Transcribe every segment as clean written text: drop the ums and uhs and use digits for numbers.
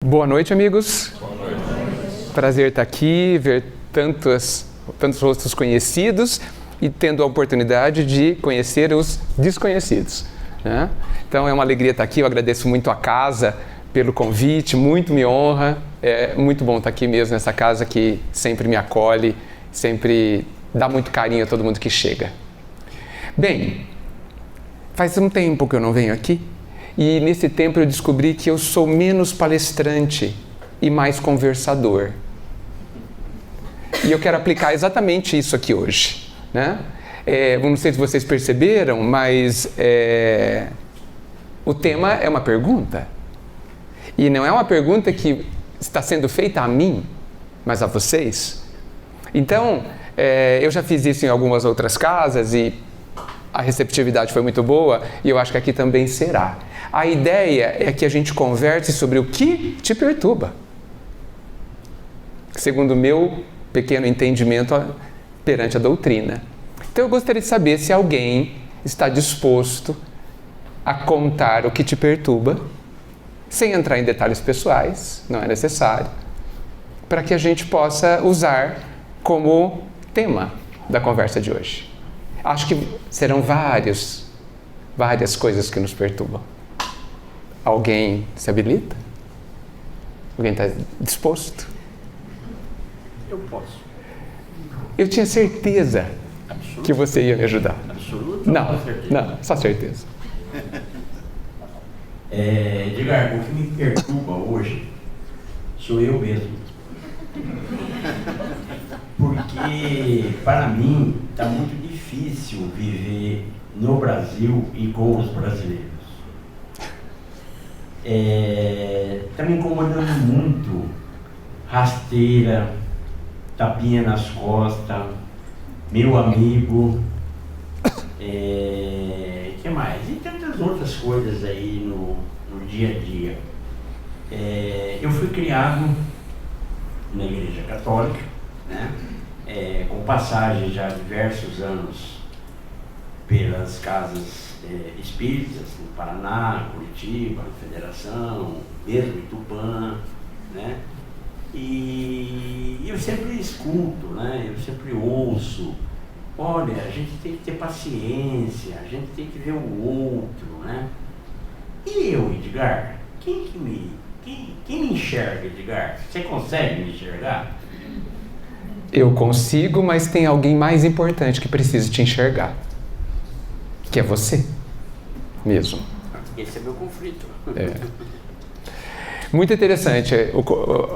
Boa noite, amigos. Boa noite. Prazer estar aqui, ver tantos rostos conhecidos e tendo a oportunidade de conhecer os desconhecidos, né? Então é uma alegria estar aqui. Eu agradeço muito a casa pelo convite, muito me honra. É muito bom estar aqui mesmo nessa casa que sempre me acolhe, sempre dá muito carinho a todo mundo que chega. Bem, faz um tempo que eu não venho aqui. E nesse tempo eu descobri que eu sou menos palestrante e mais conversador. E eu quero aplicar exatamente isso aqui hoje, né? Não sei se vocês perceberam, mas o tema é uma pergunta. E não é uma pergunta que está sendo feita a mim, mas a vocês. Então, eu já fiz isso em algumas outras casas e a receptividade foi muito boa e eu acho que aqui também será. A ideia é que a gente converse sobre o que te perturba, segundo o meu pequeno entendimento perante a doutrina. Então eu gostaria de saber se alguém está disposto a contar o que te perturba, sem entrar em detalhes pessoais, não é necessário, para que a gente possa usar como tema da conversa de hoje. Acho que serão várias coisas que nos perturbam. Alguém se habilita? Alguém está disposto? Eu posso. Eu tinha certeza Absoluto? que você ia me ajudar. Absoluto? Não, só certeza. Edgar, o que me perturba hoje sou eu mesmo. Porque, para mim, está muito difícil viver no Brasil e com os brasileiros. Está me incomodando muito rasteira, tapinha nas costas, meu amigo, que mais? E tantas outras coisas aí no dia a dia. Eu fui criado na Igreja Católica, né? Com passagem já há diversos anos pelas casas espíritas, no Paraná, Curitiba, Federação, mesmo em Tupã, né? E eu sempre escuto, né? Eu sempre ouço, olha, a gente tem que ter paciência, a gente tem que ver o outro, né? E eu, Edgar, quem me enxerga, Edgar? Você consegue me enxergar? Eu consigo, mas tem alguém mais importante que precisa te enxergar, que é você mesmo. Esse é meu conflito. Muito interessante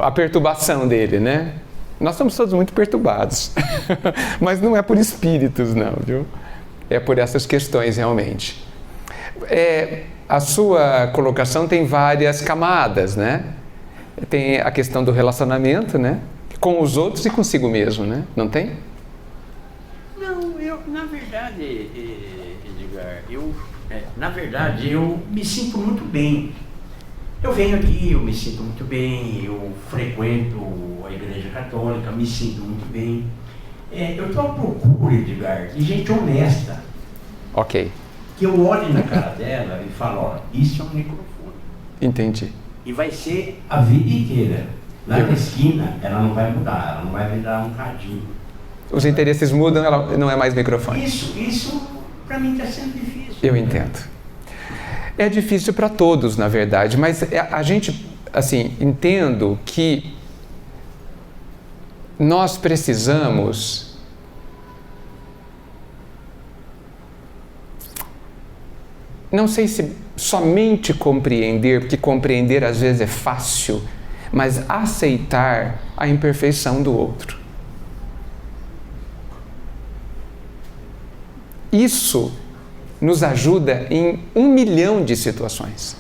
a perturbação dele, né? Nós somos todos muito perturbados, mas não é por espíritos, não, viu? É por essas questões, realmente. A sua colocação tem várias camadas, né? Tem a questão do relacionamento, né? Com os outros e consigo mesmo, né? Não tem? Não, na verdade, Edgar, eu me sinto muito bem. Eu venho aqui, eu me sinto muito bem, eu frequento a Igreja Católica, me sinto muito bem. Eu estou à procura, Edgar, de gente honesta. Ok. Que eu olhe na cara dela e falo, ó, isso é um microfone. Entendi. E vai ser a vida inteira. Lá na esquina, ela não vai mudar, ela não vai me dar um cadinho. Os interesses mudam, ela não é mais microfone. Isso para mim está sendo difícil. Eu entendo. É difícil para todos, na verdade, mas a gente, assim, entendo que nós precisamos não sei se somente compreender, porque compreender às vezes é fácil, mas aceitar a imperfeição do outro. Isso nos ajuda em 1 milhão de situações.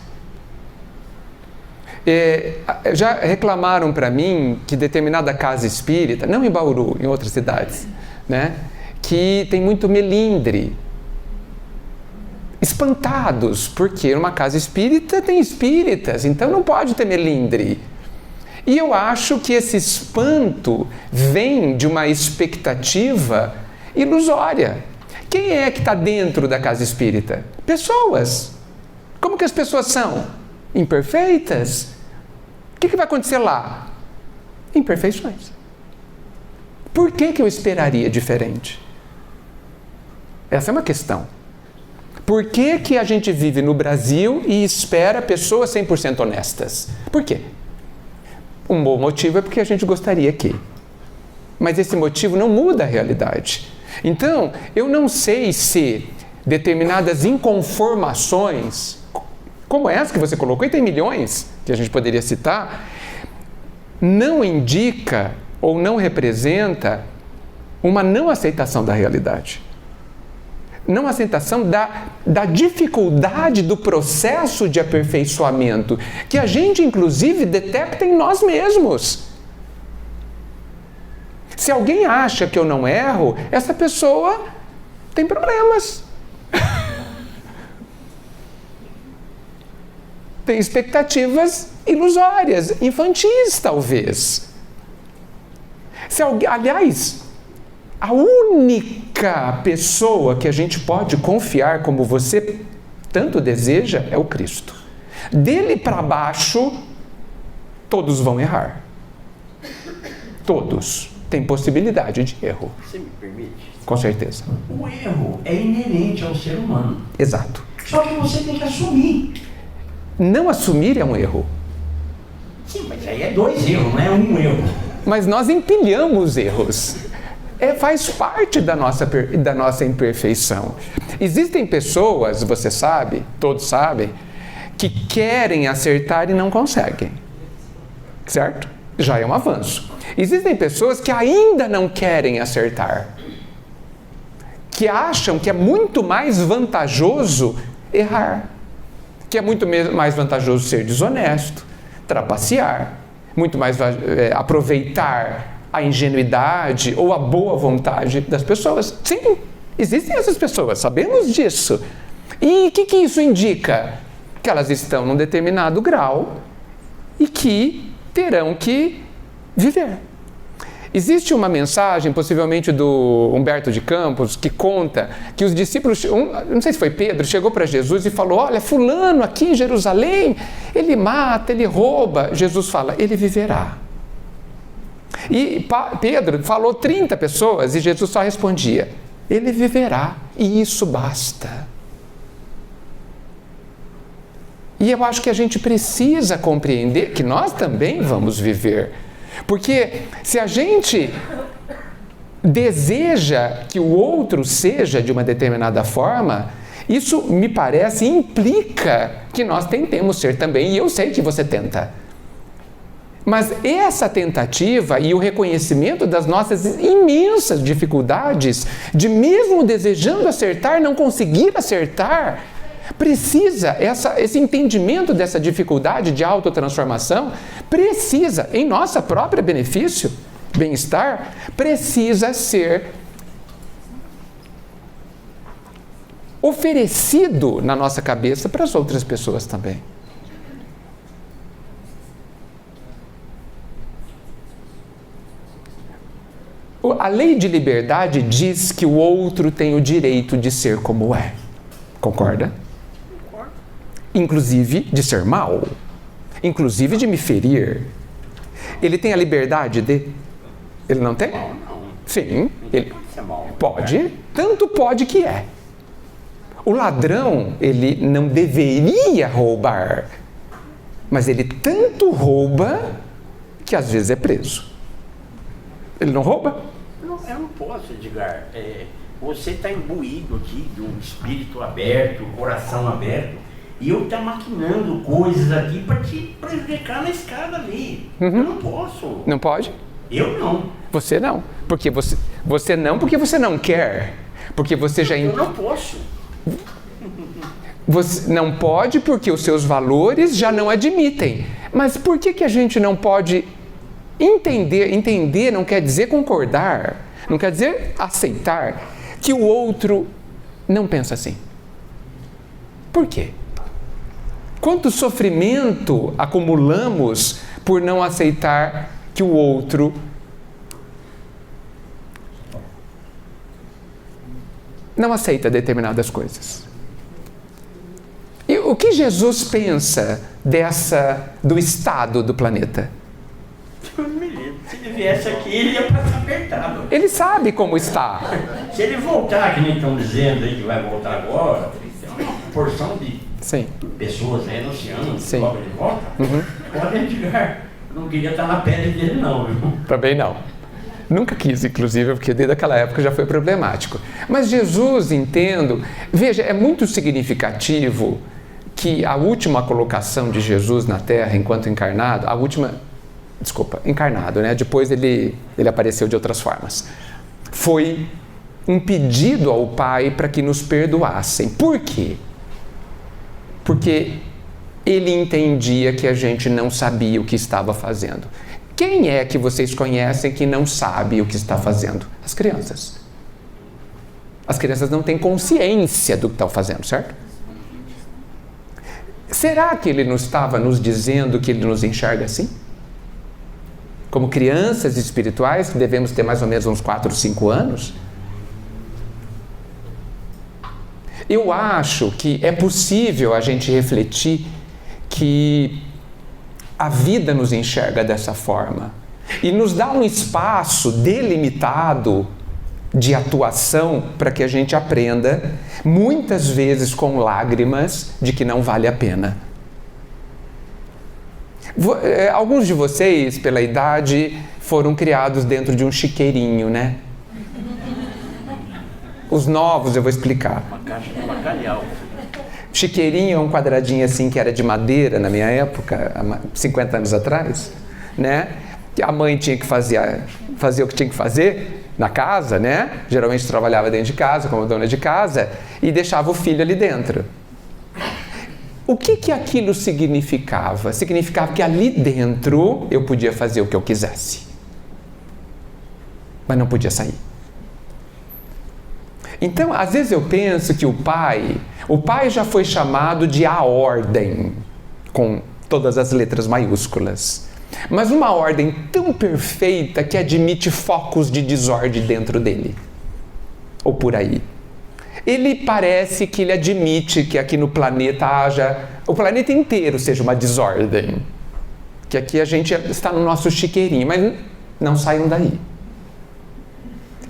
Já reclamaram para mim que determinada casa espírita, não em Bauru, em outras cidades, né, que tem muito melindre. Espantados, porque numa casa espírita tem espíritas, então não pode ter melindre. E eu acho que esse espanto vem de uma expectativa ilusória. Quem é que está dentro da casa espírita? Pessoas. Como que as pessoas são? Imperfeitas. que vai acontecer lá? Imperfeições. Por que eu esperaria diferente? Essa é uma questão. Por que a gente vive no Brasil e espera pessoas 100% honestas? Por quê? Um bom motivo é porque a gente gostaria que. Mas esse motivo não muda a realidade. Então, eu não sei se determinadas inconformações, como essa que você colocou, e tem milhões que a gente poderia citar, não indica ou não representa uma não aceitação da realidade. Não aceitação da dificuldade do processo de aperfeiçoamento, que a gente, inclusive, detecta em nós mesmos. Se alguém acha que eu não erro, essa pessoa tem problemas. Tem expectativas ilusórias, infantis, talvez. Aliás, a única pessoa que a gente pode confiar como você tanto deseja é o Cristo. Dele para baixo, todos vão errar. Todos têm possibilidade de erro. Você me permite? Com certeza. O erro é inerente ao ser humano. Exato. Só que você tem que assumir. Não assumir é um erro. Sim, mas aí é 2 erros, não é um erro. Mas nós empilhamos erros. Faz parte da nossa imperfeição. Existem pessoas, você sabe, todos sabem, que querem acertar e não conseguem. Certo? Já é um avanço. Existem pessoas que ainda não querem acertar, que acham que é muito mais vantajoso errar, que é muito mais vantajoso ser desonesto, trapacear, muito mais aproveitar a ingenuidade ou a boa vontade das pessoas. Sim, existem essas pessoas, sabemos disso. E o que isso indica? Que elas estão num determinado grau e que terão que viver. Existe uma mensagem, possivelmente do Humberto de Campos, que conta que os discípulos, não sei se foi Pedro, chegou para Jesus e falou: olha, fulano aqui em Jerusalém, ele mata, ele rouba. Jesus fala: ele viverá. E Pedro falou 30 pessoas e Jesus só respondia: ele viverá, e isso basta. E eu acho que a gente precisa compreender que nós também vamos viver. Porque se a gente deseja que o outro seja de uma determinada forma, isso me parece implica que nós tentemos ser também, e eu sei que você tenta. Mas essa tentativa e o reconhecimento das nossas imensas dificuldades, de mesmo desejando acertar, não conseguir acertar, precisa, esse entendimento dessa dificuldade de autotransformação, precisa, em nossa própria benefício, bem-estar, precisa ser oferecido na nossa cabeça para as outras pessoas também. A lei de liberdade diz que o outro tem o direito de ser como é. Concorda? Inclusive de ser mal, inclusive de me ferir. Ele tem a liberdade de... Ele não tem? Não. Sim, ele Pode ser mal. pode, tanto pode que é. O ladrão, ele não deveria roubar, mas ele tanto rouba que às vezes é preso. Ele não rouba? Eu não posso, Edgar. Você está imbuído aqui de um espírito aberto, coração aberto, e eu estou maquinando coisas aqui para te prejudicar na escada ali. Eu não posso. Não pode? Eu não. Você não. Porque você não, porque você não quer. Porque você já... Eu não posso. Você não pode porque os seus valores já não admitem. Mas por que a gente não pode entender? Entender não quer dizer concordar, não quer dizer aceitar que o outro não pensa assim. Por quê? Quanto sofrimento acumulamos por não aceitar que o outro não aceita determinadas coisas. E O que Jesus pensa do estado do planeta? Se ele viesse aqui, ele ia passar apertado. Ele sabe como está. Se ele voltar, que nem estão dizendo aí que vai voltar agora, tem uma porção de pessoas aí anunciando que logo ele volta. Pode Edgar. Eu não queria estar na pele dele não, viu? Também não. Nunca quis, inclusive, porque desde aquela época já foi problemático. Mas Jesus, entendo, veja, é muito significativo que a última colocação de Jesus na Terra enquanto encarnado, encarnado, né? Depois ele apareceu de outras formas. Foi um pedido ao Pai para que nos perdoassem. Por quê? Porque ele entendia que a gente não sabia o que estava fazendo. Quem é que vocês conhecem que não sabe o que está fazendo? As crianças. As crianças não têm consciência do que estão fazendo, certo? Será que ele não estava nos dizendo que ele nos enxerga assim? Como crianças espirituais, que devemos ter mais ou menos uns 4, 5 anos? Eu acho que é possível a gente refletir que a vida nos enxerga dessa forma e nos dá um espaço delimitado de atuação para que a gente aprenda, muitas vezes com lágrimas, de que não vale a pena. Alguns de vocês, pela idade, foram criados dentro de um chiqueirinho, né? Os novos eu vou explicar. Uma caixa de bacalhau. Chiqueirinho é um quadradinho assim que era de madeira na minha época, há 50 anos atrás, né? A mãe tinha que fazer o que tinha que fazer na casa, né? Geralmente trabalhava dentro de casa, como dona de casa, e deixava o filho ali dentro. O que aquilo significava? Significava que ali dentro eu podia fazer o que eu quisesse, mas não podia sair. Então, às vezes eu penso que o pai já foi chamado de a ordem, com todas as letras maiúsculas. Mas uma ordem tão perfeita que admite focos de desordem dentro dele. Ou por aí. Ele parece que ele admite que aqui no planeta o planeta inteiro seja uma desordem. Que aqui a gente está no nosso chiqueirinho, mas não saiam daí.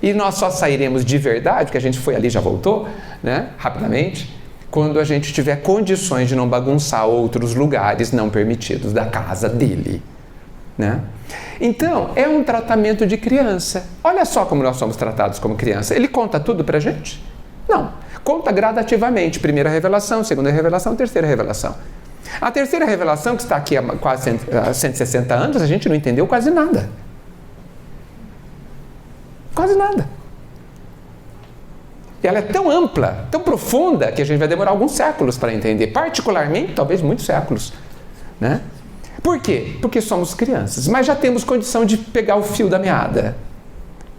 E nós só sairemos de verdade, porque a gente foi ali e já voltou, né, rapidamente, quando a gente tiver condições de não bagunçar outros lugares não permitidos da casa dele, né? Então, é um tratamento de criança. Olha só como nós somos tratados como criança. Ele conta tudo pra gente? Não. Conta gradativamente. Primeira revelação, segunda revelação, terceira revelação. A terceira revelação, que está aqui há quase 160 anos, a gente não entendeu quase nada. Quase nada. Ela é tão ampla, tão profunda, que a gente vai demorar alguns séculos para entender. Particularmente, talvez muitos séculos, né? Por quê? Porque somos crianças, mas já temos condição de pegar o fio da meada.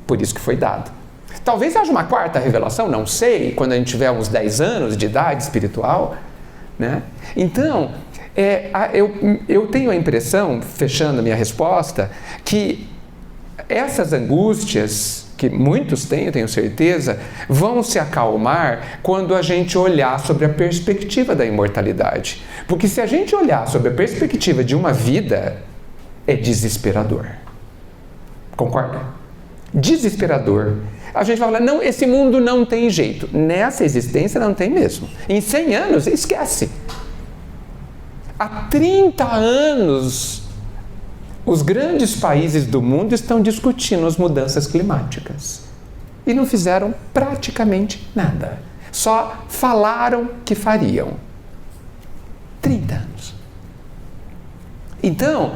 Por isso que foi dado. Talvez haja uma quarta revelação, não sei, quando a gente tiver uns 10 anos de idade espiritual, né? Então, eu tenho a impressão, fechando a minha resposta, que essas angústias, que muitos têm, eu tenho certeza, vão se acalmar quando a gente olhar sobre a perspectiva da imortalidade. Porque se a gente olhar sobre a perspectiva de uma vida, é desesperador. Concorda? Desesperador. A gente vai falar, não, esse mundo não tem jeito. Nessa existência não tem mesmo. Em 100 anos, esquece. Há 30 anos, os grandes países do mundo estão discutindo as mudanças climáticas. E não fizeram praticamente nada. Só falaram que fariam. 30 anos. Então,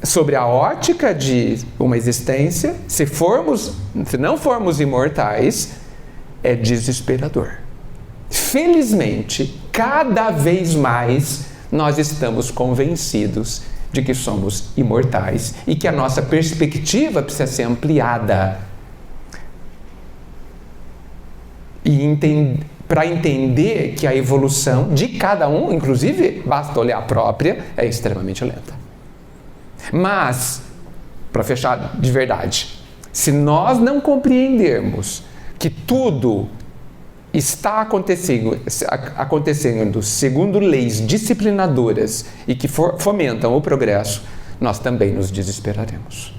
sobre a ótica de uma existência, se não formos imortais, é desesperador. Felizmente, cada vez mais nós estamos convencidos de que somos imortais e que a nossa perspectiva precisa ser ampliada. E para entender que a evolução de cada um, inclusive, basta olhar a própria, é extremamente lenta. Mas, para fechar de verdade, se nós não compreendermos que tudo está acontecendo segundo leis disciplinadoras e que fomentam o progresso, nós também nos desesperaremos.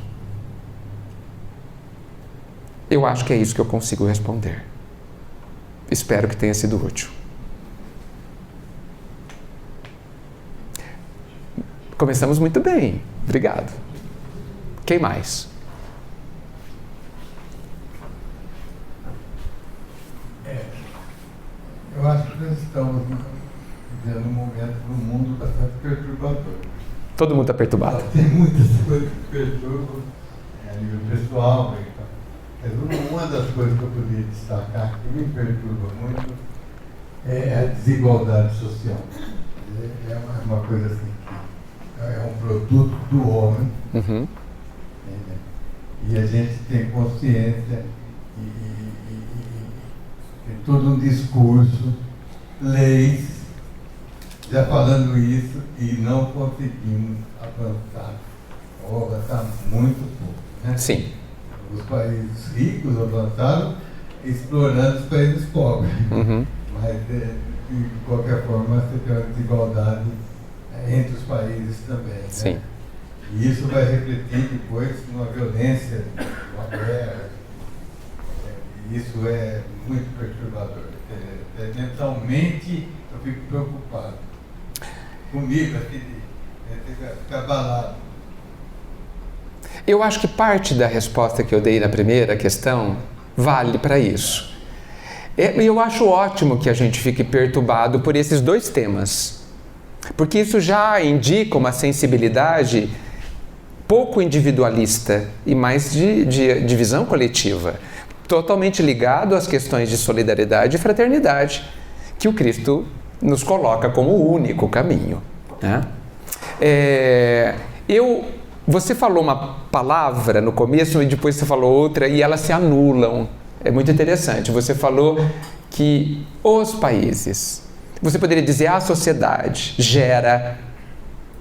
Eu acho que é isso que eu consigo responder. Espero que tenha sido útil. Começamos muito bem. Obrigado. Quem mais? Eu acho que nós estamos vivendo um momento no mundo bastante perturbador. Todo mundo está perturbado. Tem muitas coisas que perturbam a nível pessoal. Mas uma das coisas que eu poderia destacar que me perturba muito é a desigualdade social. É uma coisa assim que é um produto do homem. Uhum. E a gente tem consciência tem todo um discurso, leis, já falando isso, e não conseguimos avançar. Ou avançar muito pouco. Né? Sim. Os países ricos avançaram explorando os países pobres. Uhum. Mas, de qualquer forma, você tem uma desigualdade entre os países também. Né? Sim. E isso vai refletir depois numa violência, numa guerra. Isso é muito perturbador. Mentalmente, eu fico preocupado. Comigo, aqui, fica abalado. Eu acho que parte da resposta que eu dei na primeira questão vale para isso. Eu acho ótimo que a gente fique perturbado por esses dois temas, porque isso já indica uma sensibilidade pouco individualista e mais de visão coletiva, totalmente ligado às questões de solidariedade e fraternidade, que o Cristo nos coloca como o único caminho. Né? Você falou uma palavra no começo e depois você falou outra e elas se anulam. É muito interessante. Você falou que os países, você poderia dizer a sociedade gera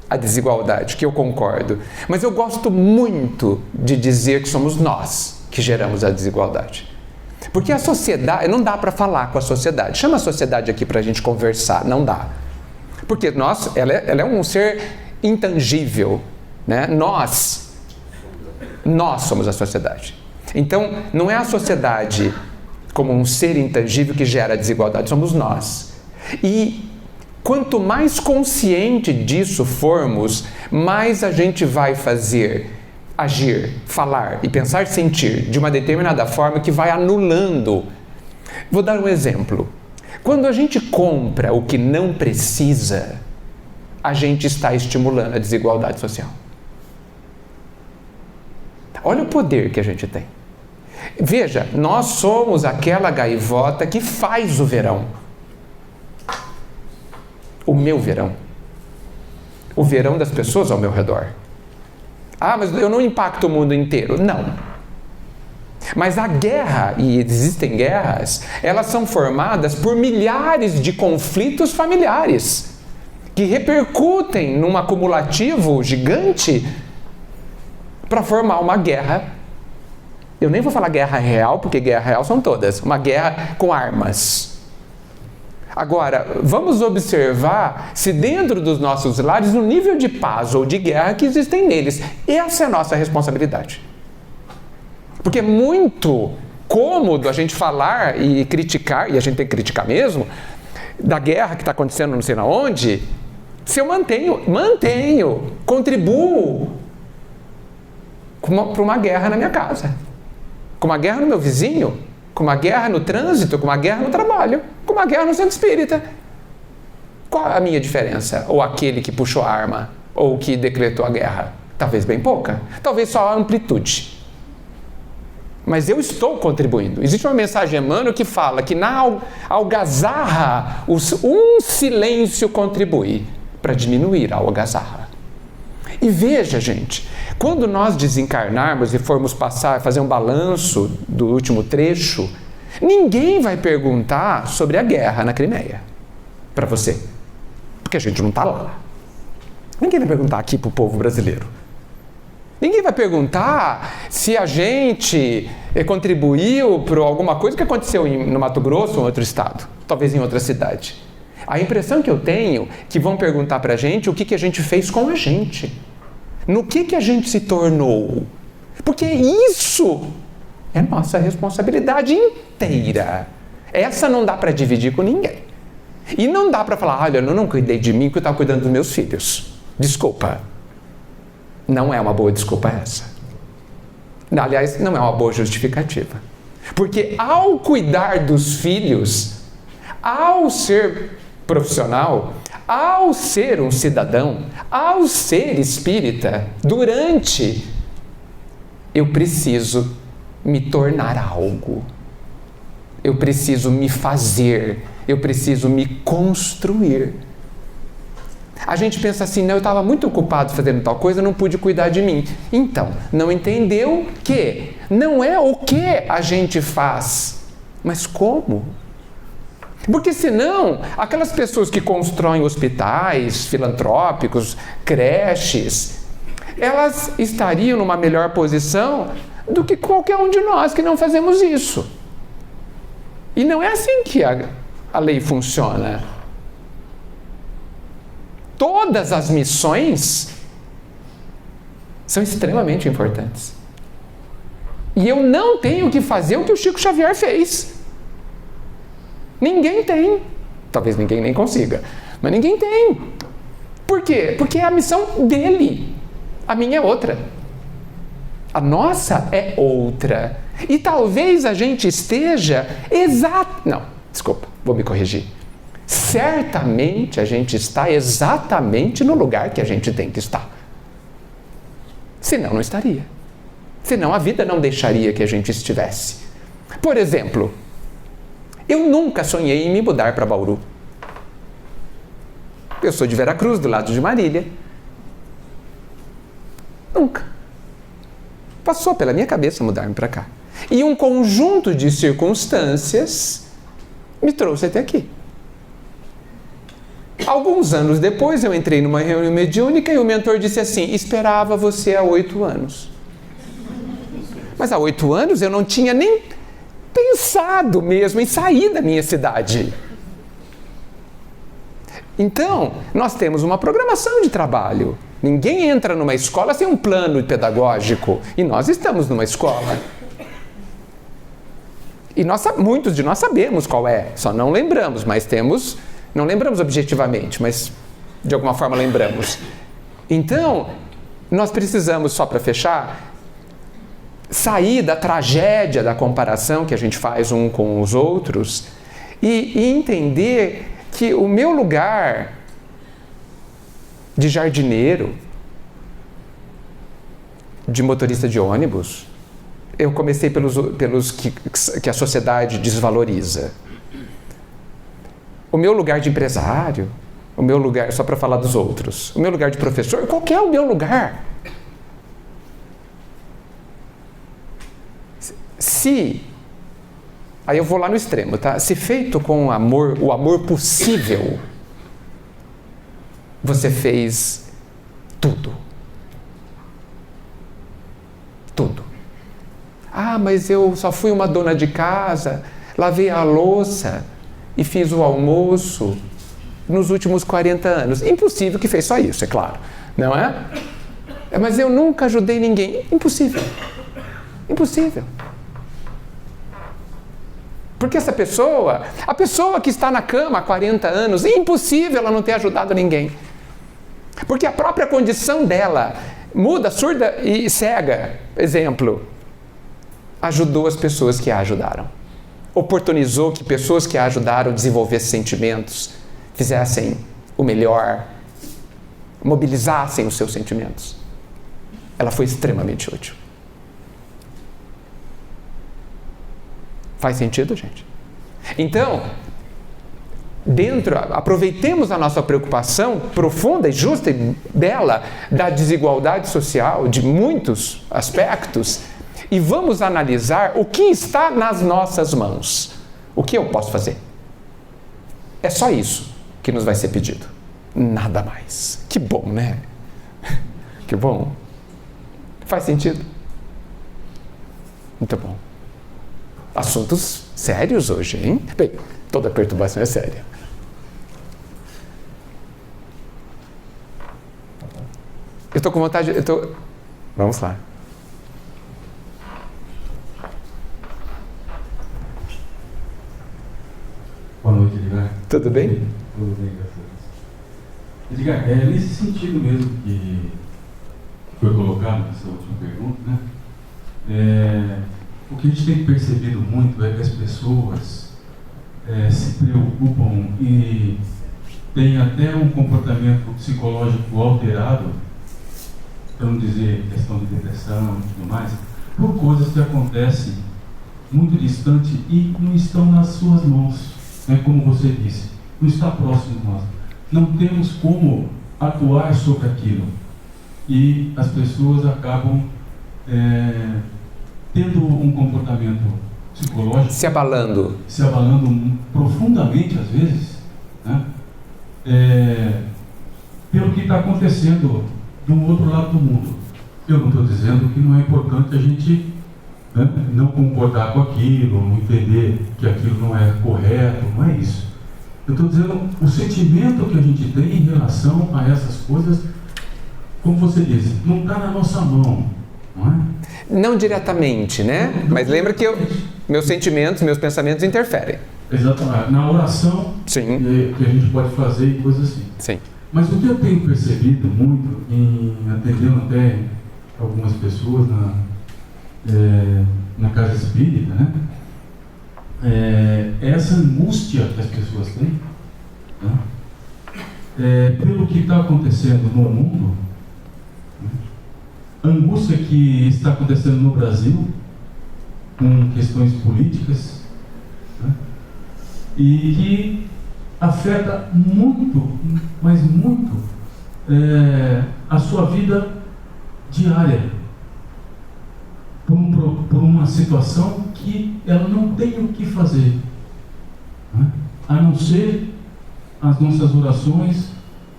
a desigualdade, que eu concordo. Mas eu gosto muito de dizer que somos nós que geramos a desigualdade. Porque a sociedade, não dá para falar com a sociedade. Chama a sociedade aqui para a gente conversar, não dá. Porque ela é um ser intangível. Né? Nós somos a sociedade. Então, não é a sociedade como um ser intangível que gera a desigualdade, somos nós. E quanto mais consciente disso formos, mais a gente vai agir, falar e pensar, sentir de uma determinada forma que vai anulando. Vou dar um exemplo. Quando a gente compra o que não precisa, a gente está estimulando a desigualdade social. Olha o poder que a gente tem. Veja, nós somos aquela gaivota que faz o verão. O meu verão. O verão das pessoas ao meu redor. Ah, mas eu não impacto o mundo inteiro. Não. Mas a guerra, e existem guerras, elas são formadas por milhares de conflitos familiares que repercutem num acumulativo gigante para formar uma guerra. Eu nem vou falar guerra real, porque guerra real são todas. Uma guerra com armas. Agora, vamos observar se dentro dos nossos lares, o nível de paz ou de guerra que existem neles. Essa é a nossa responsabilidade. Porque é muito cômodo a gente falar e criticar, e a gente tem que criticar mesmo, da guerra que está acontecendo não sei na onde, se eu mantenho, contribuo para uma guerra na minha casa, com uma guerra no meu vizinho, com uma guerra no trânsito, com uma guerra no trabalho, com uma guerra no centro espírita. Qual a minha diferença? Ou aquele que puxou a arma, ou que decretou a guerra? Talvez bem pouca, talvez só a amplitude. Mas eu estou contribuindo. Existe uma mensagem Emmanuel que fala que na algazarra, um silêncio contribui para diminuir a algazarra. E veja, gente, quando nós desencarnarmos e formos fazer um balanço do último trecho, ninguém vai perguntar sobre a guerra na Crimeia para você, porque a gente não está lá. Ninguém vai perguntar aqui para o povo brasileiro. Ninguém vai perguntar se a gente contribuiu para alguma coisa que aconteceu no Mato Grosso ou em outro estado, talvez em outra cidade. A impressão que eu tenho é que vão perguntar para a gente o que a gente fez com a gente. No que a gente se tornou. Porque isso é nossa responsabilidade inteira. Essa não dá para dividir com ninguém. E não dá para falar, olha, eu não cuidei de mim porque eu estava cuidando dos meus filhos. Desculpa. Não é uma boa desculpa essa. Aliás, não é uma boa justificativa. Porque ao cuidar dos filhos, ao ser profissional, ao ser um cidadão, ao ser espírita, eu preciso me tornar algo. Eu preciso me fazer, eu preciso me construir. A gente pensa assim, não, eu estava muito ocupado fazendo tal coisa, não pude cuidar de mim. Então, não entendeu que não é o que a gente faz, mas como. Porque senão, aquelas pessoas que constroem hospitais filantrópicos, creches, elas estariam numa melhor posição do que qualquer um de nós que não fazemos isso. E não é assim que a lei funciona. Todas as missões são extremamente importantes. E eu não tenho que fazer o que o Chico Xavier fez. Ninguém tem. Talvez ninguém nem consiga. Mas ninguém tem. Por quê? Porque é a missão dele. A minha é outra. A nossa é outra. E talvez a gente esteja Não, desculpa, vou me corrigir. Certamente a gente está exatamente no lugar que a gente tem que estar. Senão não estaria. Senão a vida não deixaria que a gente estivesse. Por exemplo, eu nunca sonhei em me mudar para Bauru. Eu sou de Veracruz, do lado de Marília. Nunca. Passou pela minha cabeça mudar-me para cá. E um conjunto de circunstâncias me trouxe até aqui. Alguns anos depois, eu entrei numa reunião mediúnica e o mentor disse assim, esperava você há 8 anos. Mas há 8 anos eu não tinha nem pensado mesmo em sair da minha cidade. Então, nós temos uma programação de trabalho. Ninguém entra numa escola sem um plano pedagógico. E nós estamos numa escola. E muitos de nós sabemos qual é, só não lembramos, mas não lembramos objetivamente, mas de alguma forma lembramos. Então, nós precisamos, só para fechar, sair da tragédia da comparação que a gente faz um com os outros e entender que o meu lugar de jardineiro, de motorista de ônibus, eu comecei pelos que a sociedade desvaloriza. O meu lugar de empresário, o meu lugar, só para falar dos outros, o meu lugar de professor, qual que é o meu lugar? Aí eu vou lá no extremo, tá? Se feito com amor, o amor possível, você fez tudo. Tudo. Ah, mas eu só fui uma dona de casa, lavei a louça e fiz o almoço nos últimos 40 anos. Impossível que fez só isso, é claro, não é? Mas eu nunca ajudei ninguém. Impossível. Impossível. Porque a pessoa que está na cama há 40 anos, é impossível ela não ter ajudado ninguém. Porque a própria condição dela, muda, surda e cega, exemplo, ajudou as pessoas que a ajudaram. Oportunizou que pessoas que a ajudaram desenvolvessem sentimentos, fizessem o melhor, mobilizassem os seus sentimentos. Ela foi extremamente útil. Faz sentido, gente? Então, aproveitemos a nossa preocupação profunda e justa e bela da desigualdade social, de muitos aspectos, e vamos analisar o que está nas nossas mãos. O que eu posso fazer? É só isso que nos vai ser pedido. Nada mais. Que bom, né? Que bom. Faz sentido? Muito bom. Assuntos sérios hoje, hein? Bem, toda perturbação é séria. Eu estou com vontade... Vamos lá. Boa noite, Edgar. Tudo bem? Tudo bem, graças a Deus. Edgar, é nesse sentido mesmo que foi colocado nessa última pergunta, né? O que a gente tem percebido muito é que as pessoas se preocupam e têm até um comportamento psicológico alterado, para não dizer questão de depressão e tudo mais, por coisas que acontecem muito distante e não estão nas suas mãos. Como você disse, não está próximo de nós. Não temos como atuar sobre aquilo. E as pessoas acabam tendo um comportamento psicológico... Se abalando profundamente, às vezes, né? Pelo que está acontecendo do outro lado do mundo. Eu não estou dizendo que não é importante a gente... não concordar com aquilo, não entender que aquilo não é correto, não é isso. Eu estou dizendo o sentimento que a gente tem em relação a essas coisas, como você disse, não está na nossa mão, não é? Não diretamente, né? Mas lembra que meus sentimentos, meus pensamentos interferem. Exatamente. Na oração, sim, que a gente pode fazer e coisas assim. Sim. Mas o que eu tenho percebido muito, atendendo até algumas pessoas na casa espírita, né? Essa angústia que as pessoas têm, né? Pelo que está acontecendo no mundo, né? Angústia que está acontecendo no Brasil, com questões políticas, né? E que afeta muito, mas muito, a sua vida diária. Por uma situação que ela não tem o que fazer, né? A não ser as nossas orações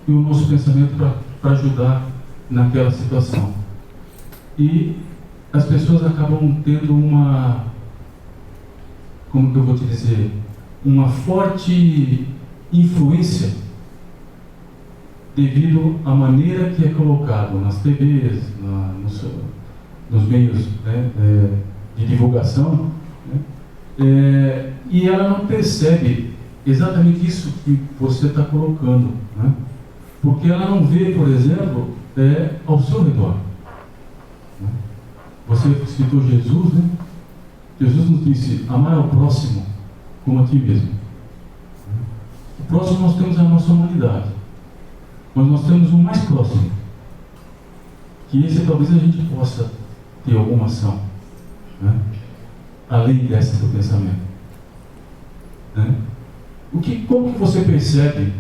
e o nosso pensamento para ajudar naquela situação. E as pessoas acabam tendo como que eu vou te dizer, uma forte influência devido à maneira que é colocado nas TVs, nos meios, né, de divulgação, né, e ela não percebe exatamente isso que você está colocando, né, porque ela não vê, por exemplo, ao seu redor. Né. Você citou Jesus, né? Jesus nos disse: amar ao próximo como a ti mesmo. O próximo nós temos a nossa humanidade, mas nós temos um mais próximo, que esse talvez a gente possa ter alguma ação, né? Além dessa do pensamento, né? Como que você percebe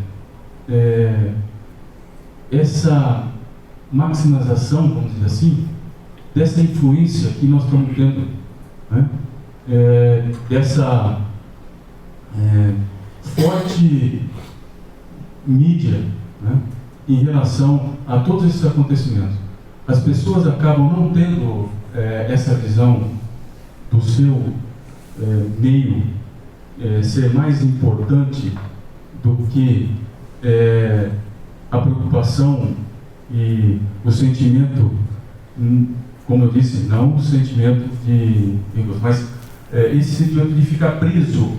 essa maximização, vamos dizer assim, dessa influência que nós estamos tendo, né? Dessa forte mídia, né? Em relação a todos esses acontecimentos? As pessoas acabam não tendo essa visão do seu meio ser mais importante do que a preocupação e o sentimento, como eu disse, não o sentimento de mas esse sentimento de ficar preso,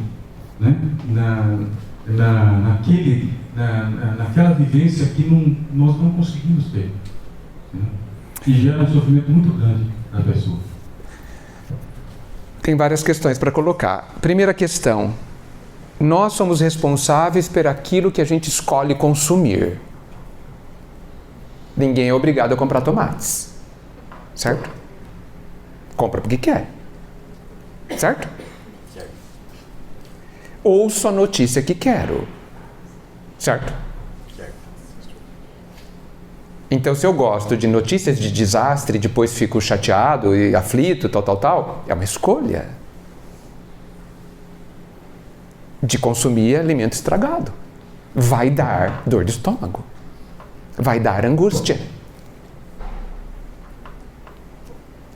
né, naquela vivência que nós não conseguimos ter, né? E gera um sofrimento muito grande na pessoa. Tem várias questões para colocar. Primeira questão: nós somos responsáveis por aquilo que a gente escolhe consumir. Ninguém é obrigado a comprar tomates, certo? Compra porque quer, certo? Ouço a notícia que quero, certo? Então, se eu gosto de notícias de desastre, depois fico chateado e aflito, tal, é uma escolha de consumir alimento estragado. Vai dar dor de estômago, vai dar angústia.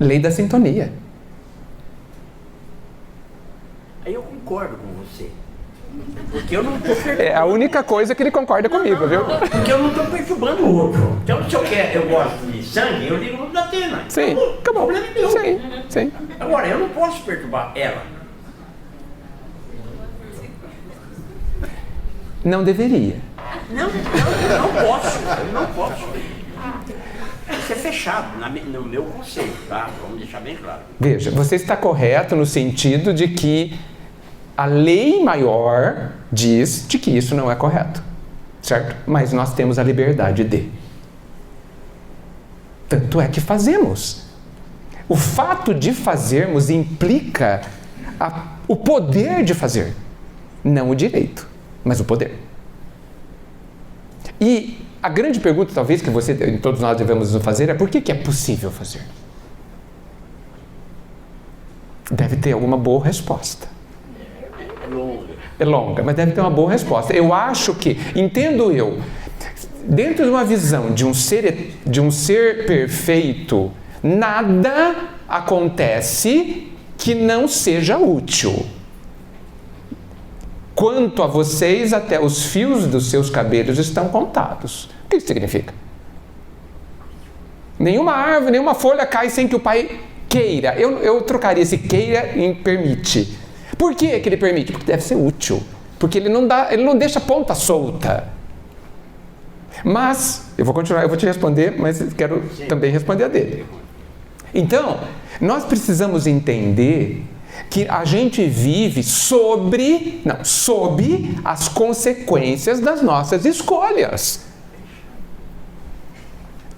Lei da sintonia. Aí eu concordo com você. Porque eu não estou perturbando. É a única coisa que ele concorda comigo, viu? Porque eu não estou perturbando o outro. Então, se eu gosto de sangue, eu ligo no da Atena. Sim, O acabou. problema é meu. Sim. Agora, eu não posso perturbar ela. Não deveria. Eu não posso. Isso é fechado no meu conceito, tá? Vamos deixar bem claro. Veja, você está correto no sentido de que a lei maior diz de que isso não é correto, certo? Mas nós temos a liberdade de. Tanto é que fazemos. O fato de fazermos implica o poder de fazer, não o direito, mas o poder. E a grande pergunta, talvez, que todos nós devemos fazer é por que é possível fazer? Deve ter alguma boa resposta. É longa, mas deve ter uma boa resposta. Eu acho que, entendo eu, dentro de uma visão de um ser perfeito, nada acontece que não seja útil. Quanto a vocês, até os fios dos seus cabelos estão contados. O que isso significa? Nenhuma árvore, nenhuma folha cai sem que o pai queira. Eu trocaria esse queira em permite. Por que ele permite? Porque deve ser útil. Porque ele não deixa a ponta solta. Mas, eu vou continuar, eu vou te responder, mas quero também responder a dele. Então, nós precisamos entender que a gente vive sob as consequências das nossas escolhas.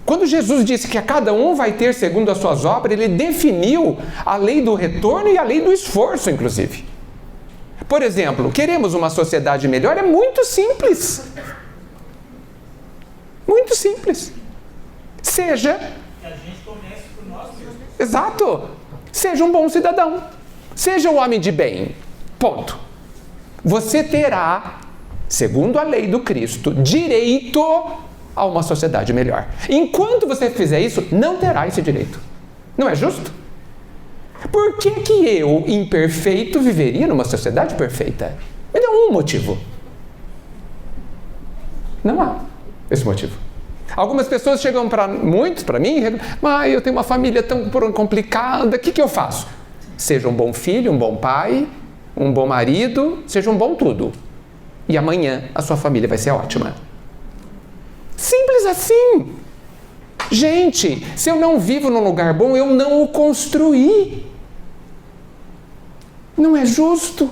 Quando Jesus disse que a cada um vai ter segundo as suas obras, ele definiu a lei do retorno e a lei do esforço, inclusive. Por exemplo, queremos uma sociedade melhor? É muito simples. Muito simples. Seja... Que a gente comece por nós mesmos. Exato. Seja um bom cidadão. Seja um homem de bem. Ponto. Você terá, segundo a lei do Cristo, direito a uma sociedade melhor. Enquanto você fizer isso, não terá esse direito. Não é justo? Por que eu, imperfeito, viveria numa sociedade perfeita? Me dê um motivo. Não há esse motivo. Algumas pessoas chegam para mim, eu tenho uma família tão complicada, o que eu faço? Seja um bom filho, um bom pai, um bom marido, seja um bom tudo. E amanhã a sua família vai ser ótima. Simples assim. Gente, se eu não vivo num lugar bom, eu não o construí. Não é justo.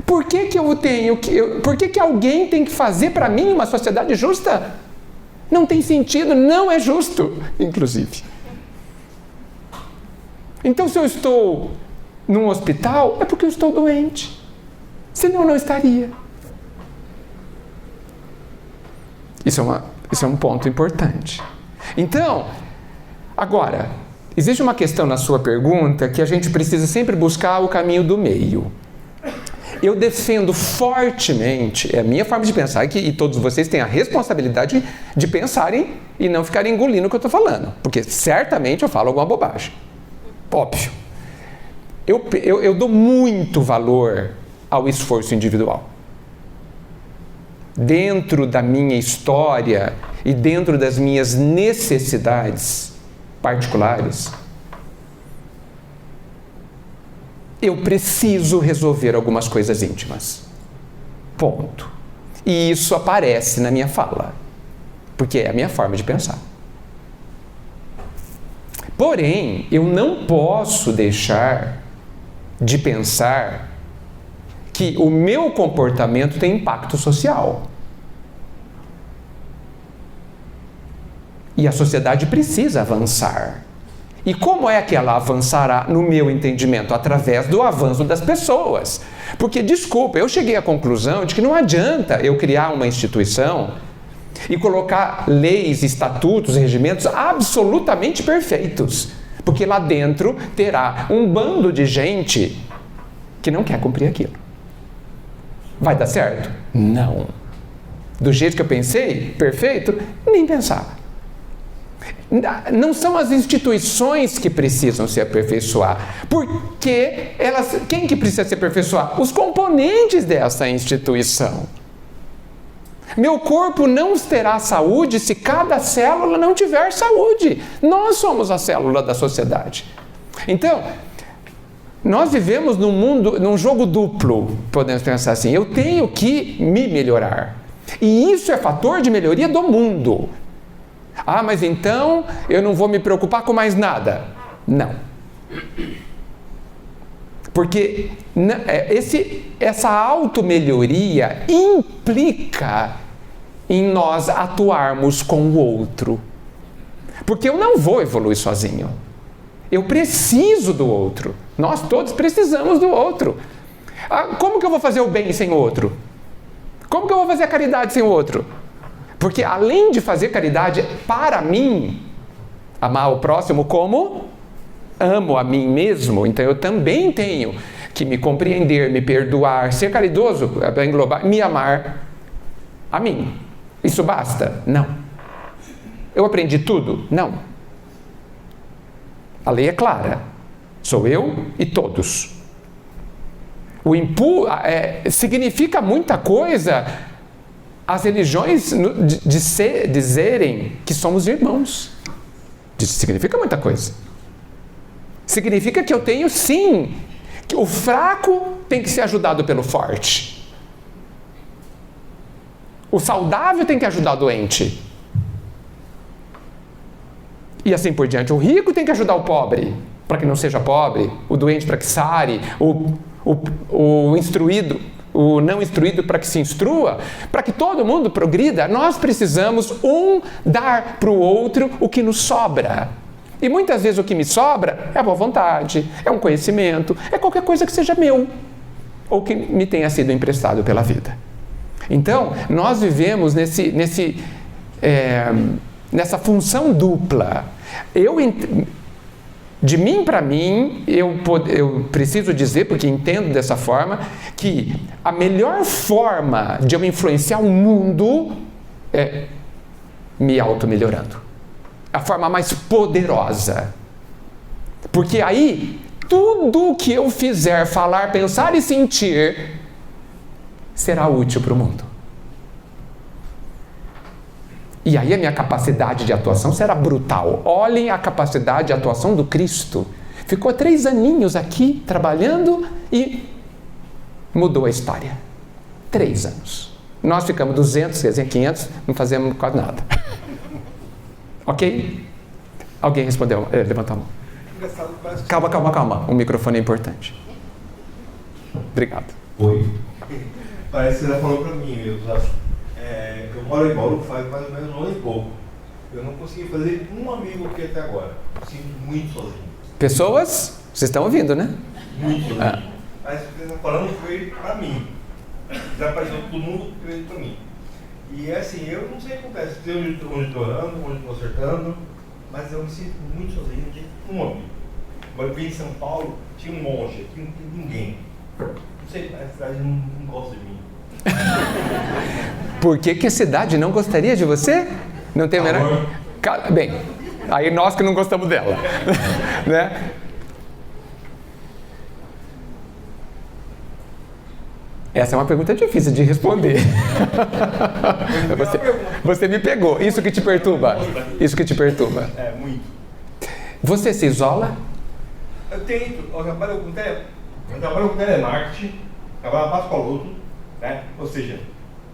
Por que alguém tem que fazer para mim uma sociedade justa? Não tem sentido, não é justo, inclusive. Então, se eu estou num hospital, é porque eu estou doente. Senão, eu não estaria. Isso é um ponto importante. Então, agora, existe uma questão na sua pergunta que a gente precisa sempre buscar o caminho do meio. Eu defendo fortemente, é a minha forma de pensar, e todos vocês têm a responsabilidade de pensarem e não ficarem engolindo o que eu estou falando, porque certamente eu falo alguma bobagem. Óbvio. Eu dou muito valor ao esforço individual. Dentro da minha história e dentro das minhas necessidades particulares, eu preciso resolver algumas coisas íntimas. Ponto. E isso aparece na minha fala, porque é a minha forma de pensar. Porém, eu não posso deixar de pensar que o meu comportamento tem impacto social. E a sociedade precisa avançar. E como é que ela avançará, no meu entendimento? Através do avanço das pessoas. Porque, desculpa, eu cheguei à conclusão de que não adianta eu criar uma instituição e colocar leis, estatutos, regimentos absolutamente perfeitos. Porque lá dentro terá um bando de gente que não quer cumprir aquilo. Vai dar certo? Não. Do jeito que eu pensei, perfeito? Nem pensar. Não são as instituições que precisam se aperfeiçoar, porque quem que precisa se aperfeiçoar? Os componentes dessa instituição. Meu corpo não terá saúde se cada célula não tiver saúde. Nós somos a célula da sociedade. Então, nós vivemos num mundo, num jogo duplo, podemos pensar assim. Eu tenho que me melhorar. E isso é fator de melhoria do mundo. Ah, mas então eu não vou me preocupar com mais nada. Não. Porque essa automelhoria implica em nós atuarmos com o outro. Porque eu não vou evoluir sozinho. Eu preciso do outro. Nós todos precisamos do outro. Como que eu vou fazer o bem sem o outro? Como que eu vou fazer a caridade sem o outro? Porque além de fazer caridade para mim, amar o próximo como amo a mim mesmo, então eu também tenho que me compreender, me perdoar, ser caridoso, para englobar, me amar a mim. Isso basta? Não. Eu aprendi tudo? Não. A lei é clara. Sou eu e todos. Significa muita coisa as religiões dizerem que somos irmãos. Significa muita coisa. Significa que eu tenho, sim, que o fraco tem que ser ajudado pelo forte. O saudável tem que ajudar o doente. E assim por diante. O rico tem que ajudar o pobre, para que não seja pobre. O doente para que sare. O instruído, o não instruído para que se instrua. Para que todo mundo progrida, nós precisamos dar para o outro o que nos sobra. E muitas vezes o que me sobra é a boa vontade, é um conhecimento, é qualquer coisa que seja meu, ou que me tenha sido emprestado pela vida. Então, nós vivemos nessa função dupla. De mim para mim, eu preciso dizer, porque entendo dessa forma, que a melhor forma de eu influenciar o mundo é me auto-melhorando. A forma mais poderosa. Porque aí, tudo que eu fizer, falar, pensar e sentir, será útil para o mundo. E aí a minha capacidade de atuação será brutal. Olhem a capacidade de atuação do Cristo. Ficou 3 aninhos aqui, trabalhando e mudou a história. 3 anos. Nós ficamos 200, quer dizer, 500, não fazemos quase nada. Ok? Alguém respondeu? Levantou a mão. Calma. O microfone é importante. Obrigado. Oi. Parece que você já falou para mim, eu moro em Bauru faz mais ou menos 1 ano e pouco. Eu não consegui fazer um amigo aqui até agora. Eu sinto muito sozinho. Pessoas, vocês estão ouvindo, né? Muito sozinho. Mas o que você está falando foi para mim. Desapareceu todo mundo que veio para mim. E assim, eu não sei o que acontece. Onde estou orando, onde estou acertando, mas eu me sinto muito sozinho, não tinha um amigo. Agora eu vim em São Paulo, tinha um monge, aqui não tem ninguém. Não sei, a cidade não gosta de mim. Por que a cidade não gostaria de você? Não tem a menor... Bem, aí nós que não gostamos dela. Né? Essa é uma pergunta difícil de responder. Você me pegou. Isso que te perturba? Isso que te perturba? É, muito. Você se isola? Eu tento. Eu trabalho com telemarketing, trabalho passo para outro, né? Ou seja,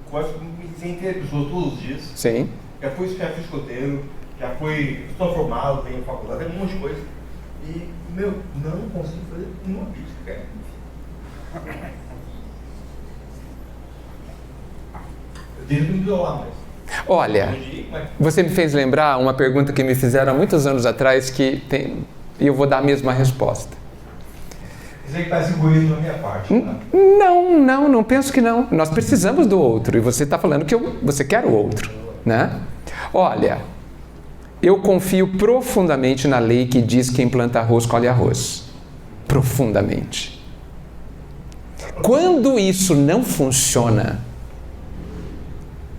converso com centenas de pessoas todos os dias. Sim. Já fui escoteiro, estou formado, tenho faculdade, tem um monte de coisa. E, não consigo fazer uma pista, cara. Eu tento me isolar, mas... Olha, você me fez lembrar uma pergunta que me fizeram há muitos anos atrás e eu vou dar a mesma resposta. Isso aí parece egoísmo da minha parte, tá? Não penso que não. Nós precisamos do outro e você está falando que você quer o outro, né? Olha, eu confio profundamente na lei que diz que quem planta arroz colhe arroz. Profundamente. Quando isso não funciona,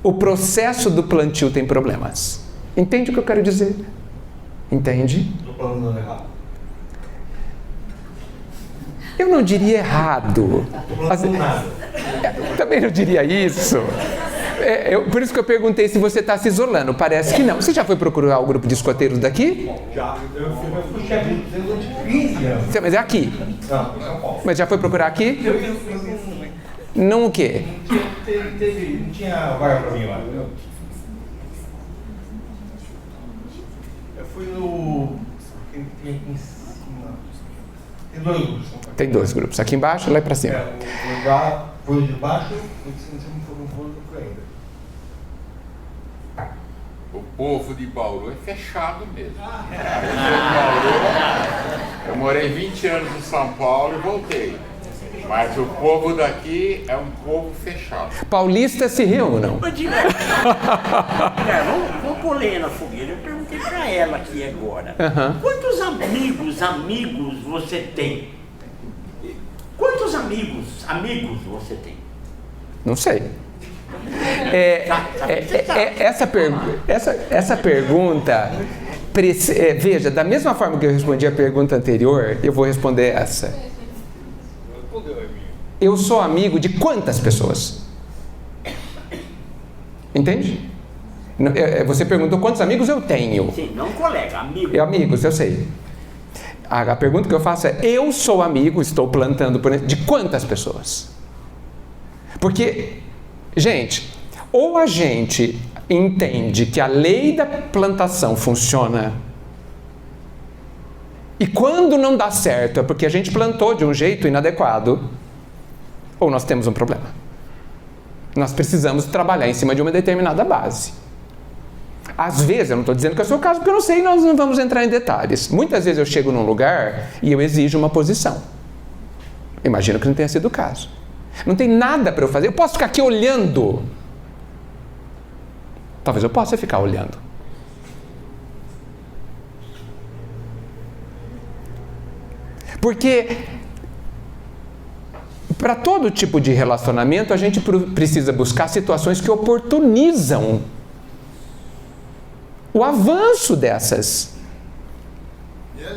o processo do plantio tem problemas. Entende o que eu quero dizer? Entende? Estou falando errado. Eu não diria errado. Estou falando nada. Também não diria isso. Por isso que eu perguntei se você está se isolando. Parece que não. Você já foi procurar o grupo de escoteiros daqui? Já. Eu fui chefe durante 15 anos. Mas é aqui. Não, em São Paulo. Mas já foi procurar aqui? Eu Não o quê? não tinha vaga para mim lá. Eu fui no... Tem aqui em cima. Tem 2 grupos. Tem 2 grupos. Aqui embaixo e lá para cima. Foi de baixo, foi de cima, não foi ainda. O povo de Bauru é fechado mesmo. Bauru, eu morei 20 anos em São Paulo e voltei. Mas o povo daqui é um povo fechado. Paulistas se reúnam. Vamos pôr lenha na fogueira. Eu perguntei para ela aqui agora. Uhum. Quantos amigos você tem? Quantos amigos você tem? Não sei. Essa pergunta, veja, da mesma forma que eu respondi a pergunta anterior, eu vou responder essa. Eu sou amigo de quantas pessoas? Entende? Você perguntou quantos amigos eu tenho. Sim, não colega, amigo. Amigos, eu sei. A pergunta que eu faço é: eu sou amigo, estou plantando de quantas pessoas? Porque, gente, ou a gente entende que a lei da plantação funciona, e quando não dá certo é porque a gente plantou de um jeito inadequado, ou nós temos um problema. Nós precisamos trabalhar em cima de uma determinada base. Às vezes, eu não estou dizendo que é o seu caso, porque eu não sei, nós não vamos entrar em detalhes. Muitas vezes eu chego num lugar e eu exijo uma posição. Imagino que não tenha sido o caso. Não tem nada para eu fazer, eu posso ficar aqui olhando. Talvez eu possa ficar olhando. Porque para todo tipo de relacionamento a gente precisa buscar situações que oportunizam o avanço dessas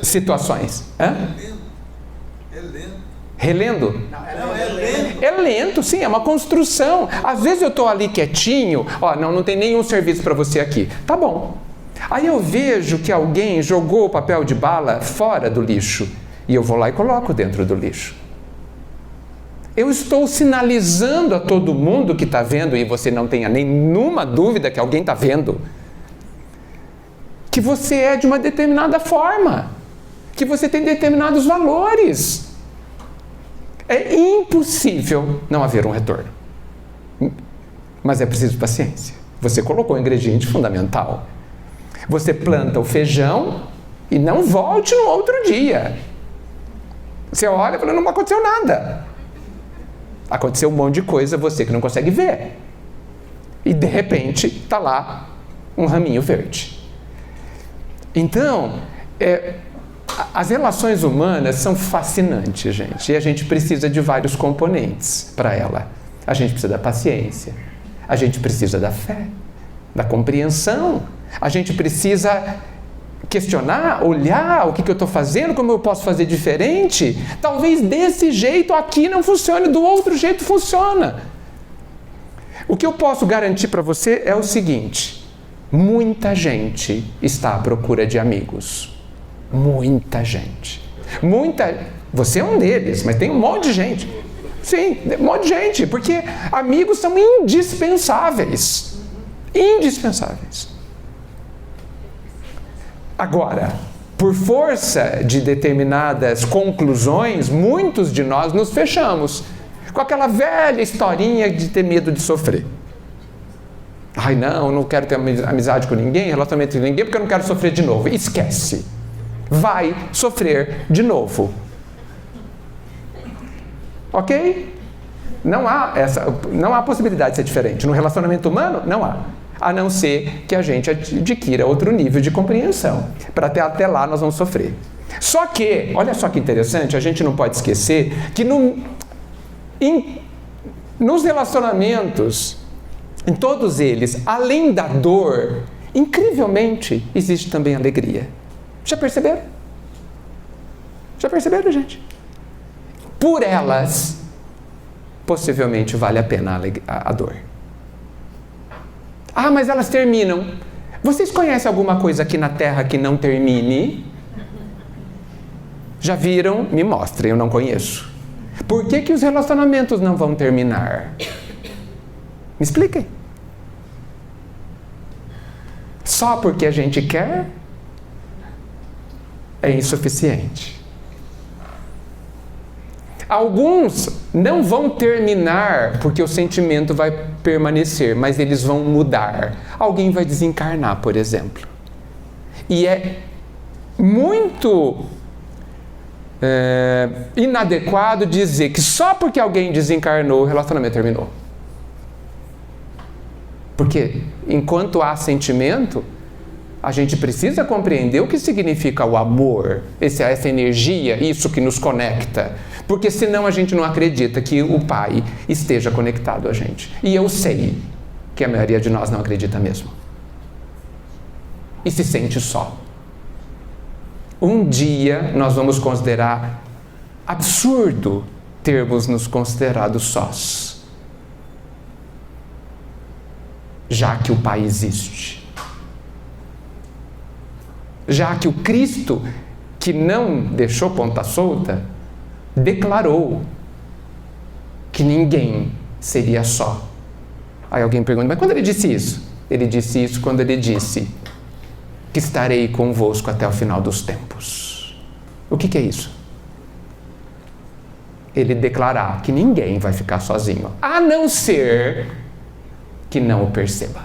situações. É lento. Relendo? Não, é lento. É lento, sim, é uma construção. Às vezes eu estou ali quietinho, não tem nenhum serviço para você aqui. Tá bom. Aí eu vejo que alguém jogou o papel de bala fora do lixo e eu vou lá e coloco dentro do lixo. Eu estou sinalizando a todo mundo que está vendo, e você não tenha nenhuma dúvida que alguém está vendo, que você é de uma determinada forma, que você tem determinados valores. É impossível não haver um retorno. Mas é preciso paciência. Você colocou um ingrediente fundamental. Você planta o feijão e não volte no outro dia. Você olha e fala, não aconteceu nada. Aconteceu um monte de coisa, você que não consegue ver. E de repente, está lá um raminho verde. Então, as relações humanas são fascinantes, gente. E a gente precisa de vários componentes para ela. A gente precisa da paciência. A gente precisa da fé, da compreensão. A gente precisa questionar, olhar o que eu estou fazendo, como eu posso fazer diferente. Talvez desse jeito aqui não funcione, do outro jeito funciona. O que eu posso garantir para você é o seguinte: muita gente está à procura de amigos. Muita gente. Você é um deles, mas tem um monte de gente. Sim, um monte de gente, porque amigos são indispensáveis. Indispensáveis. Agora, por força de determinadas conclusões, muitos de nós nos fechamos com aquela velha historinha de ter medo de sofrer. Ai, não quero ter amizade com ninguém, relacionamento com ninguém, porque eu não quero sofrer de novo. Esquece. Vai sofrer de novo. Ok? Não há possibilidade de ser diferente. No relacionamento humano, não há. A não ser que a gente adquira outro nível de compreensão. Para até lá nós vamos sofrer. Só que, olha só que interessante, a gente não pode esquecer que nos relacionamentos, em todos eles, além da dor, incrivelmente, existe também alegria. Já perceberam? Já perceberam, gente? Por elas, possivelmente vale a pena a dor. Ah, mas elas terminam. Vocês conhecem alguma coisa aqui na Terra que não termine? Já viram? Me mostrem, eu não conheço. Por que os relacionamentos não vão terminar? Me expliquem. Só porque a gente quer? É insuficiente. Alguns não vão terminar porque o sentimento vai permanecer, mas eles vão mudar. Alguém vai desencarnar, por exemplo. E é muito inadequado dizer que só porque alguém desencarnou, o relacionamento terminou. Porque enquanto há sentimento, a gente precisa compreender o que significa o amor, essa energia, isso que nos conecta. Porque senão a gente não acredita que o Pai esteja conectado a gente. E eu sei que a maioria de nós não acredita mesmo. E se sente só. Um dia nós vamos considerar absurdo termos nos considerado sós. Já que o Pai existe. Já que o Cristo, que não deixou ponta solta, declarou que ninguém seria só. Aí alguém pergunta, mas quando ele disse isso? Ele disse isso quando ele disse que estarei convosco até o final dos tempos. O que é isso? Ele declarar que ninguém vai ficar sozinho, a não ser que não o perceba.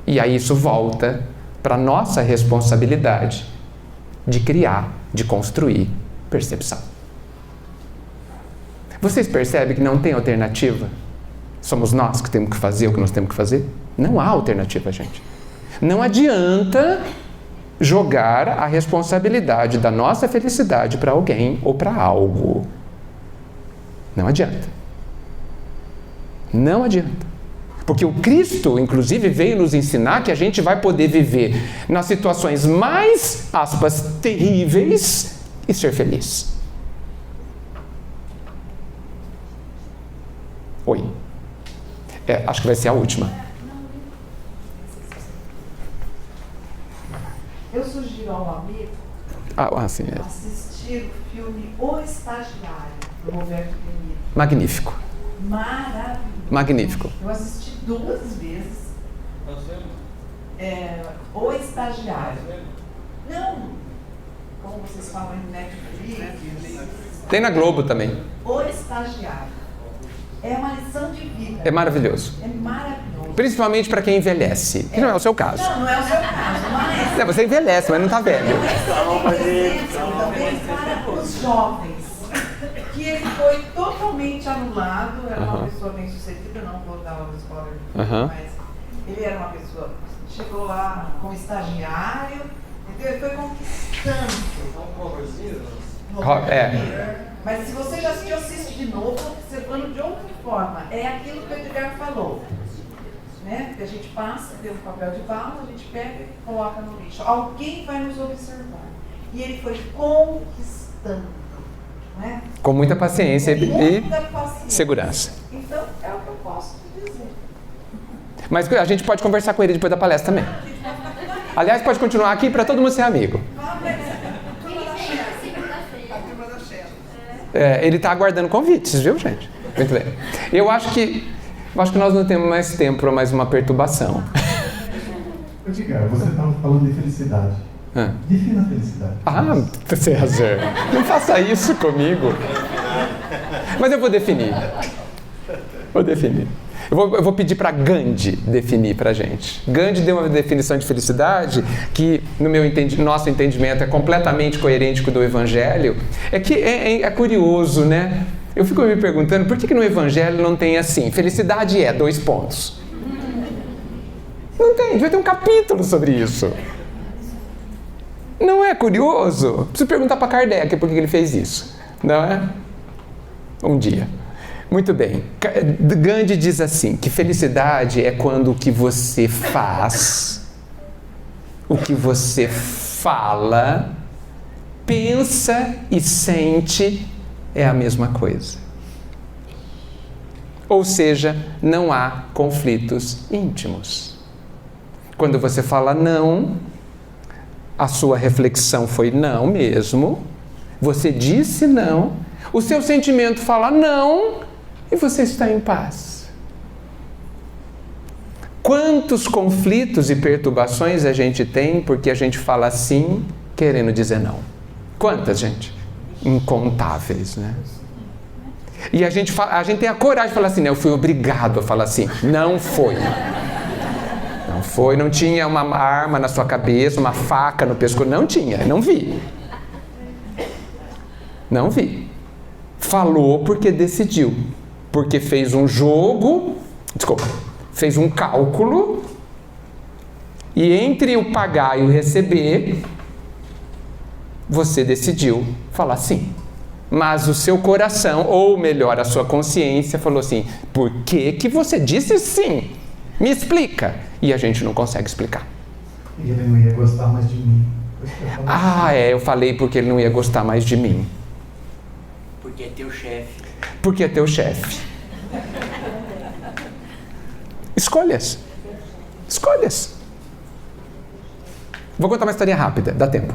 E aí isso volta para a nossa responsabilidade de criar, de construir percepção. Vocês percebem que não tem alternativa? Somos nós que temos que fazer o que nós temos que fazer? Não há alternativa, gente. Não adianta jogar a responsabilidade da nossa felicidade para alguém ou para algo. Não adianta. Não adianta. Porque o Cristo, inclusive, veio nos ensinar que a gente vai poder viver nas situações mais, aspas, terríveis e ser feliz. Oi. Acho que vai ser a última. Eu sugiro ao amigo assistir o filme O Estagiário, do Roberto Benito. Magnífico. Maravilhoso. Magnífico. Eu assisti 2 vezes. O Estagiário. Não, como vocês falam em Netflix. Tem na Globo também. O Estagiário. É uma lição de vida. É maravilhoso. É maravilhoso. Principalmente para quem envelhece. Que não é o seu caso. Não é o seu caso, mas... Você envelhece, mas não está velho. Também para os jovens. Que ele foi totalmente anulado. Era uma pessoa bem sucedida, não vou dar uma spoiler, mas ele era uma pessoa... Chegou lá como estagiário, entendeu? Ele foi conquistando. Mas se você já assiste de novo, observando de outra forma. É aquilo que o Edgar falou. Né? Que a gente passa, vê um papel de bala, a gente pega e coloca no lixo. Alguém vai nos observar. E ele foi conquistando. Né? Com muita paciência e paciência. Segurança. Então, é o que eu posso dizer. Mas a gente pode conversar com ele depois da palestra também. Aliás, pode continuar aqui para todo mundo ser amigo. Ele está aguardando convites, viu, gente? Muito bem. Eu acho que nós não temos mais tempo para mais uma perturbação. Edgar, você estava falando de felicidade. Defina a felicidade. César, não faça isso comigo. Mas eu vou definir. Eu vou pedir para Gandhi definir para a gente. Gandhi deu uma definição de felicidade que, no nosso entendimento, é completamente coerente com o do Evangelho. É que é curioso, né? Eu fico me perguntando por que no Evangelho não tem assim, felicidade é 2 pontos. Não tem, devia ter um capítulo sobre isso. Não é curioso? Preciso perguntar para Kardec por que ele fez isso, não é? Um dia. Muito bem. Gandhi diz assim, que felicidade é quando o que você faz o que você fala, pensa e sente é a mesma coisa. Ou seja, não há conflitos íntimos. Quando você fala não, a sua reflexão foi não mesmo, você disse não, o seu sentimento fala não e você está em paz. Quantos conflitos e perturbações a gente tem porque a gente fala sim querendo dizer não? Quantas, gente? Incontáveis, né? E a gente tem a coragem de falar assim, né? Eu fui obrigado a falar assim. Não foi. Não foi, não tinha uma arma na sua cabeça, uma faca no pescoço. Não tinha, não vi. Não vi. Falou porque decidiu. Porque fez um jogo, fez um cálculo, e entre o pagar e o receber, você decidiu falar sim. Mas o seu coração, ou melhor, a sua consciência, falou assim, por que você disse sim? Me explica. E a gente não consegue explicar. E ele não ia gostar mais de mim. Eu falei porque ele não ia gostar mais de mim. Porque é teu chefe. Porque é teu chefe. Escolhas. Escolhas. Vou contar uma história rápida, dá tempo.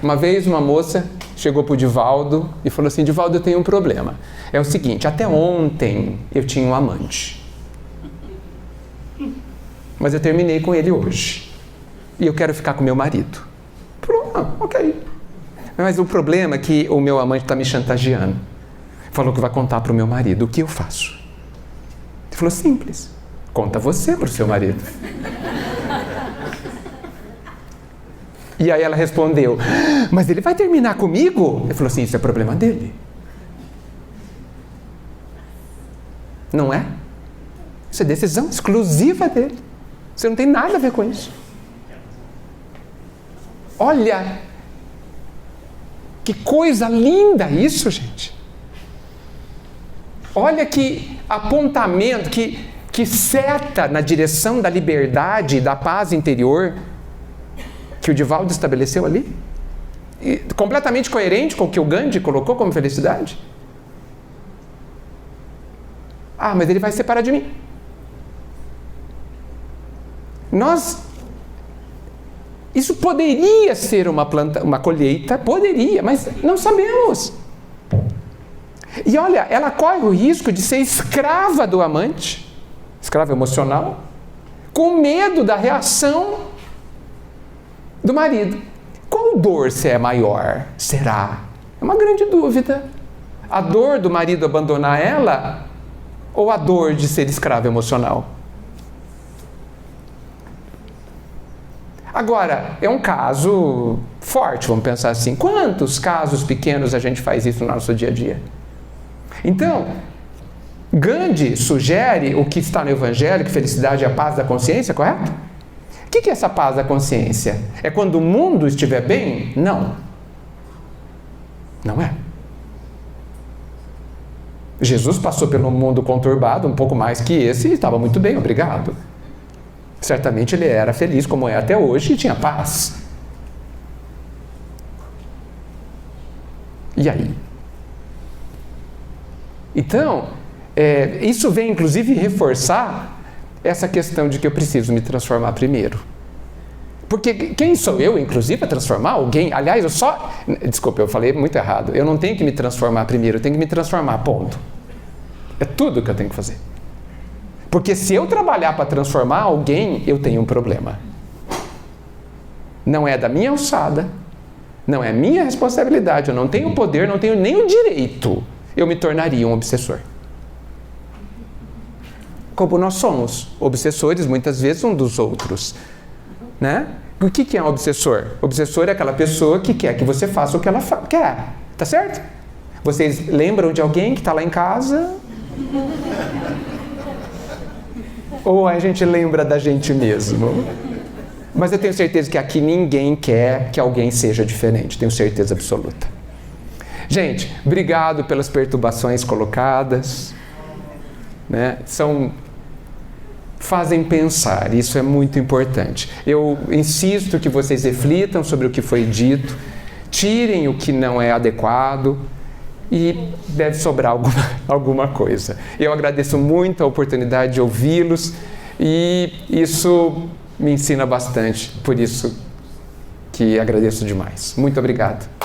Uma vez uma moça chegou para o Divaldo e falou assim, Divaldo, eu tenho um problema. É o seguinte, até ontem eu tinha um amante. Mas eu terminei com ele hoje. E eu quero ficar com meu marido. Pronto, ok. Mas o problema é que o meu amante está me chantageando. Falou que vai contar para o meu marido. O que eu faço? Ele falou, simples. Conta você para o seu marido. E aí ela respondeu, mas ele vai terminar comigo? Ele falou assim, isso é problema dele. Não é? Isso é decisão exclusiva dele. Você não tem nada a ver com isso. Olha, que coisa linda isso, gente. Olha que apontamento, que seta na direção da liberdade e da paz interior que o Divaldo estabeleceu ali. E completamente coerente com o que o Gandhi colocou como felicidade. Mas ele vai se separar de mim. Isso poderia ser uma colheita, poderia, mas não sabemos. E olha, ela corre o risco de ser escrava do amante, escrava emocional, com medo da reação do marido. Qual dor se é maior? Será? É uma grande dúvida. A dor do marido abandonar ela ou a dor de ser escravo emocional? Agora, é um caso forte, vamos pensar assim. Quantos casos pequenos a gente faz isso no nosso dia a dia? Então, Gandhi sugere o que está no Evangelho, que felicidade é a paz da consciência, correto? O que é essa paz da consciência? É quando o mundo estiver bem? Não. Não é. Jesus passou pelo mundo conturbado, um pouco mais que esse, e estava muito bem, obrigado. Certamente ele era feliz como é até hoje e tinha paz. E aí? Então, isso vem inclusive reforçar essa questão de que eu preciso me transformar primeiro. Porque quem sou eu, inclusive, a transformar alguém? Aliás, desculpa, eu falei muito errado. Eu não tenho que me transformar primeiro, eu tenho que me transformar, ponto. É tudo que eu tenho que fazer. Porque se eu trabalhar para transformar alguém, eu tenho um problema. Não é da minha alçada, não é minha responsabilidade, eu não tenho poder, não tenho nem o direito. Eu me tornaria um obsessor. Como nós somos obsessores, muitas vezes, um dos outros. Né? O que é um obsessor? Obsessor é aquela pessoa que quer que você faça o que ela quer. Tá certo? Vocês lembram de alguém que está lá em casa? Ou a gente lembra da gente mesmo? Mas eu tenho certeza que aqui ninguém quer que alguém seja diferente. Tenho certeza absoluta. Gente, obrigado pelas perturbações colocadas. Né? fazem pensar, isso é muito importante. Eu insisto que vocês reflitam sobre o que foi dito, tirem o que não é adequado e deve sobrar alguma coisa. Eu agradeço muito a oportunidade de ouvi-los e isso me ensina bastante, por isso que agradeço demais. Muito obrigado.